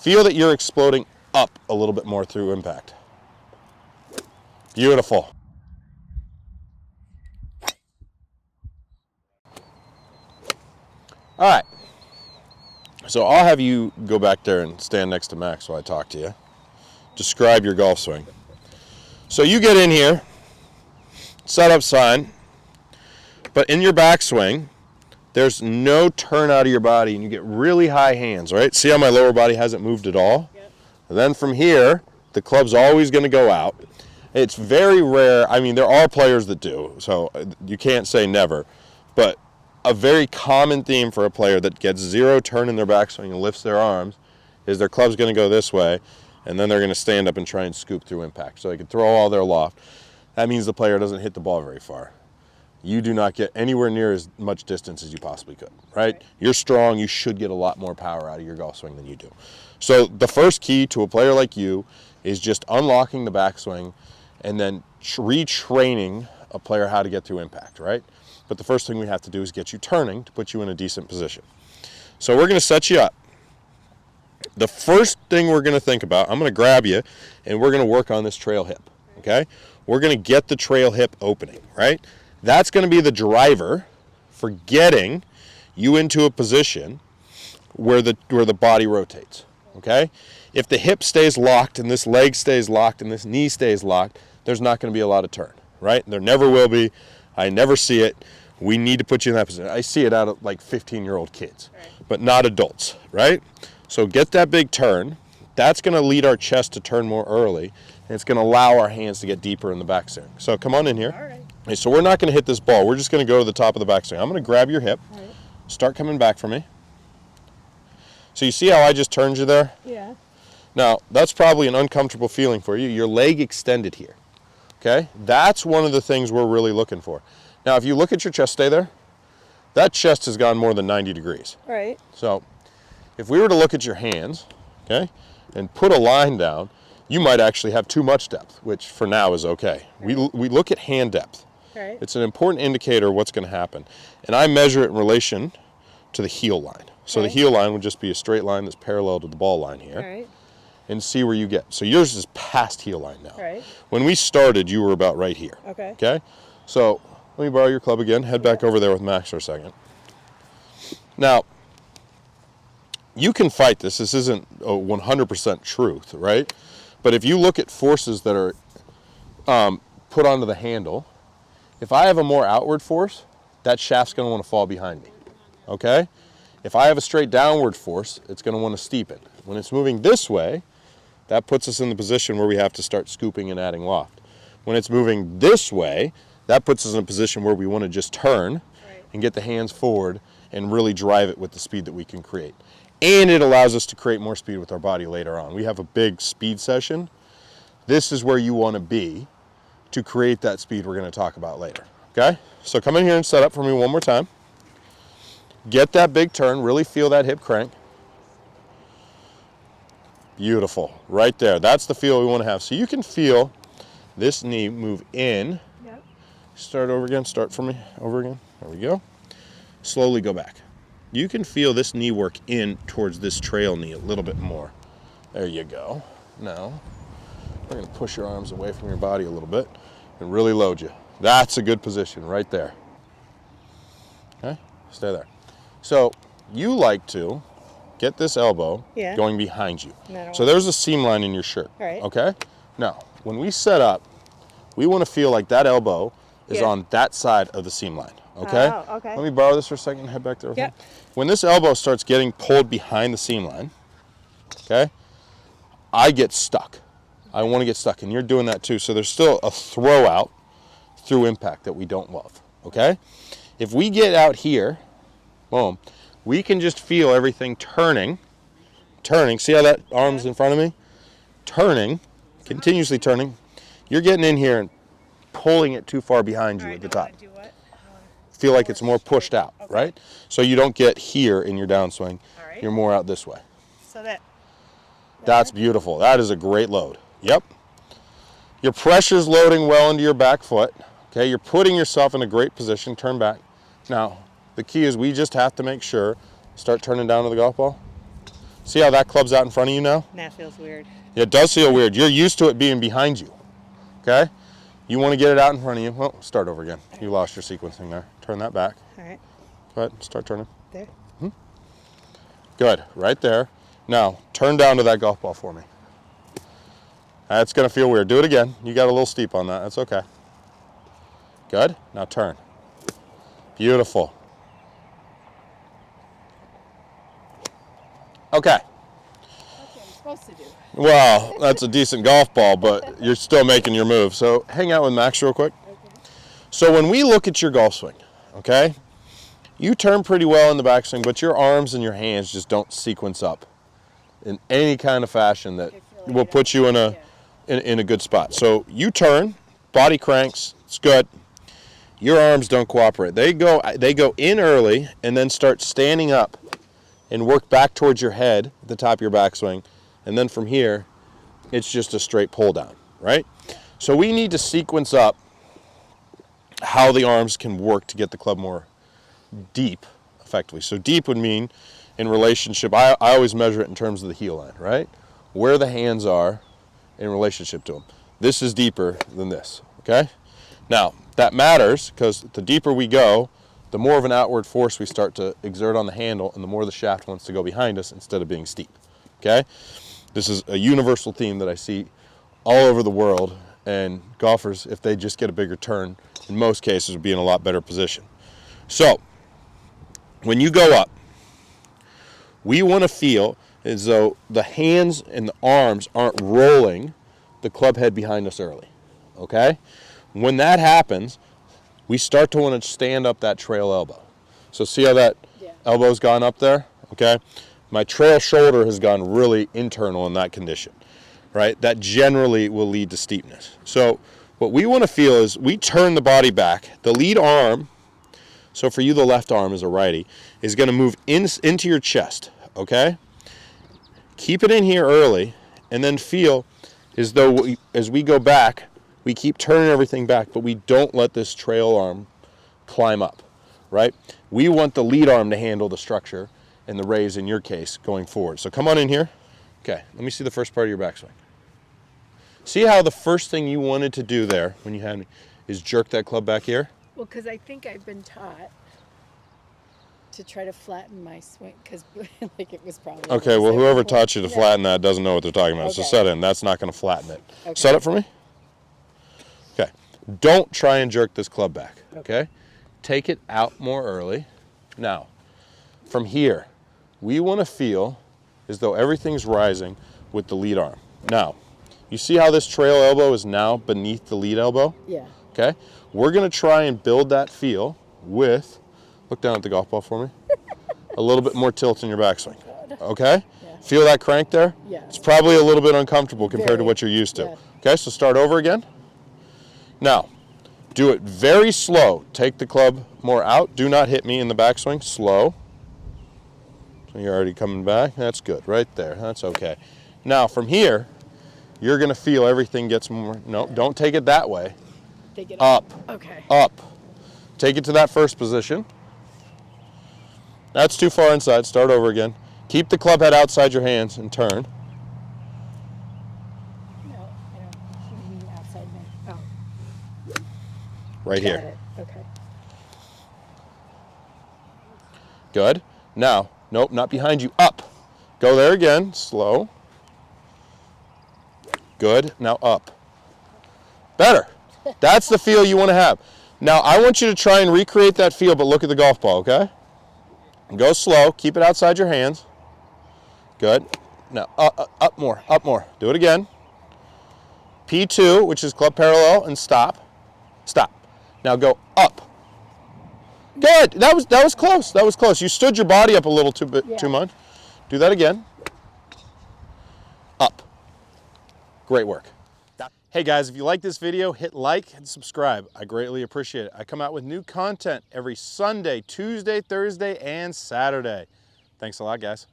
Feel that you're exploding up a little bit more through impact. Beautiful. All right. So I'll have you go back there and stand next to Max while I talk to you. Describe your golf swing. So you get in here, set up sign, but in your backswing, there's no turn out of your body, and you get really high hands, right? See how my lower body hasn't moved at all? Yep. And then from here, the club's always going to go out. It's very rare. I mean, there are players that do, so you can't say never. But a very common theme for a player that gets zero turn in their backswing and lifts their arms is their club's going to go this way, and then they're going to stand up and try and scoop through impact. So they can throw all their loft. That means the player doesn't hit the ball very far. You do not get anywhere near as much distance as you possibly could, right? You're strong. You should get a lot more power out of your golf swing than you do. So the first key to a player like you is just unlocking the backswing and then retraining a player how to get through impact, right? But the first thing we have to do is get you turning to put you in a decent position. So we're going to set you up. The first thing we're going to think about, I'm going to grab you, and we're going to work on this trail hip, okay? We're going to get the trail hip opening, right? That's going to be the driver for getting you into a position where the body rotates, okay? If the hip stays locked and this leg stays locked and this knee stays locked, there's not going to be a lot of turn, right? There never will be. I never see it. We need to put you in that position. I see it out of like 15-year-old kids, right, but not adults, right? So get that big turn. That's going to lead our chest to turn more early, and it's going to allow our hands to get deeper in the backswing. So come on in here. All right. Okay, so we're not going to hit this ball. We're just going to go to the top of the backswing. I'm going to grab your hip. All right. Start coming back for me. So you see how I just turned you there? Yeah. Now, that's probably an uncomfortable feeling for you. Your leg extended here, okay? That's one of the things we're really looking for. Now, if you look at your chest, stay there. That chest has gone more than 90 degrees. Right. So if we were to look at your hands, okay, and put a line down, you might actually have too much depth, which for now is okay. Right. We look at hand depth. Right. It's an important indicator of what's going to happen. And I measure it in relation to the heel line. So right, the heel line would just be a straight line that's parallel to the ball line here. Right. And see where you get. So yours is past heel line now. Right. When we started, you were about right here. Okay. Okay? So let me borrow your club again. Head back over there with Max for a second. Now, you can fight this. This isn't a 100% truth, right? But if you look at forces that are put onto the handle, if I have a more outward force, that shaft's going to want to fall behind me, okay? If I have a straight downward force, it's going to want to steepen. When it's moving this way, that puts us in the position where we have to start scooping and adding loft. When it's moving this way, that puts us in a position where we want to just turn and get the hands forward and really drive it with the speed that we can create. And it allows us to create more speed with our body later on. We have a big speed session. This is where you want to be to create that speed we're going to talk about later. Okay? So come in here and set up for me one more time. Get that big turn. Really feel that hip crank. Beautiful. Right there. That's the feel we want to have. So you can feel this knee move in. Yep. Start over again. Start for me. Over again. There we go. Slowly go back. You can feel this knee work in towards this trail knee a little bit more. There you go. Now, we're going to push your arms away from your body a little bit and really load you. That's a good position right there. Okay? Stay there. So you like to get this elbow going behind you. So there's a seam line in your shirt. Right. Okay? Now, when we set up, we want to feel like that elbow is on that side of the seam line. Okay? Oh, okay. Let me borrow this for a second and head back there. Yep. When this elbow starts getting pulled behind the seam line, okay, I get stuck. I want to get stuck, and you're doing that too. So there's still a throw out through impact that we don't love. Okay? If we get out here, boom, we can just feel everything turning. See how that arm's in front of me? Turning, continuously turning. You're getting in here and pulling it too far behind you at the top. Feel like it's more pushed out, right? So you don't get here in your downswing. You're more out this way. So that's beautiful. That is a great load. Yep. Your pressure's loading well into your back foot. Okay, you're putting yourself in a great position. Turn back. Now, the key is we just have to make sure, start turning down to the golf ball. See how that club's out in front of you now? That feels weird. Yeah, it does feel weird. You're used to it being behind you, okay? You want to get it out in front of you. Well, start over again. You lost your sequencing there. Turn that back. All right. Go ahead, start turning. There. Good, right there. Now, turn down to that golf ball for me. That's gonna feel weird. Do it again. You got a little steep on that, that's okay. Good, now turn. Beautiful. Okay. That's what I'm supposed to do. Well, that's a decent golf ball, but you're still making your move. So hang out with Max real quick. Okay. So when we look at your golf swing, okay, you turn pretty well in the backswing, but your arms and your hands just don't sequence up in any kind of fashion that will put you in a good spot. So you turn, body cranks, it's good. Your arms don't cooperate. They go in early and then start standing up and work back towards your head at the top of your backswing. And then from here, it's just a straight pull down, right? So we need to sequence up how the arms can work to get the club more deep, effectively. So deep would mean in relationship, I always measure it in terms of the heel line, right? Where the hands are in relationship to them. This is deeper than this, okay? Now, that matters because the deeper we go, the more of an outward force we start to exert on the handle and the more the shaft wants to go behind us instead of being steep, okay? This is a universal theme that I see all over the world, and golfers, if they just get a bigger turn, in most cases would be in a lot better position. So, when you go up, we want to feel as though the hands and the arms aren't rolling the club head behind us early, okay? When that happens, we start to want to stand up that trail elbow. So see how that elbow's gone up there, okay? My trail shoulder has gone really internal in that condition, right? That generally will lead to steepness. So what we want to feel is we turn the body back. The lead arm, so for you the left arm is a righty, is going to move into your chest, okay? Keep it in here early and then feel as though as we go back, we keep turning everything back, but we don't let this trail arm climb up, right? We want the lead arm to handle the structure and the raise in your case going forward. So come on in here. Okay, let me see the first part of your backswing. See how the first thing you wanted to do there when you had me is jerk that club back here? Well, because I think I've been taught to try to flatten my swing, because like it was probably... Okay, well, whoever taught you to flatten that doesn't know what they're talking about. Okay. So set in. That's not going to flatten it. Okay. Set it for me. Okay. Don't try and jerk this club back, okay? Take it out more early. Now, from here, we want to feel as though everything's rising with the lead arm. Now, you see how this trail elbow is now beneath the lead elbow? Yeah. Okay? We're going to try and build that feel with, look down at the golf ball for me, a little bit more tilt in your backswing. Okay? Yeah. Feel that crank there? Yeah. It's probably a little bit uncomfortable compared to what you're used to. Yeah. Okay, so start over again. Now, do it very slow. Take the club more out. Do not hit me in the backswing. Slow. So you're already coming back. That's good. Right there. That's okay. Now, from here, you're going to feel everything gets more... No, don't take it that way. Take it up. Okay. Up. Take it to that first position. That's too far inside. Start over again. Keep the club head outside your hands and turn. No, I don't mean outside me. Oh. Right Got here. It. Okay. Good. Now, nope, not behind you. Up. Go there again. Slow. Good. Now up. Better. That's the feel you want to have. Now, I want you to try and recreate that feel, but look at the golf ball, okay? Go slow. Keep it outside your hands. Good. Now, up more, up more. Do it again. P2, which is club parallel, and stop. Stop. Now go up. Good. That was close. That was close. You stood your body up a little too much. Do that again. Up. Great work. Hey guys, if you like this video, hit like and subscribe. I greatly appreciate it. I come out with new content every Sunday, Tuesday, Thursday, and Saturday. Thanks a lot, guys.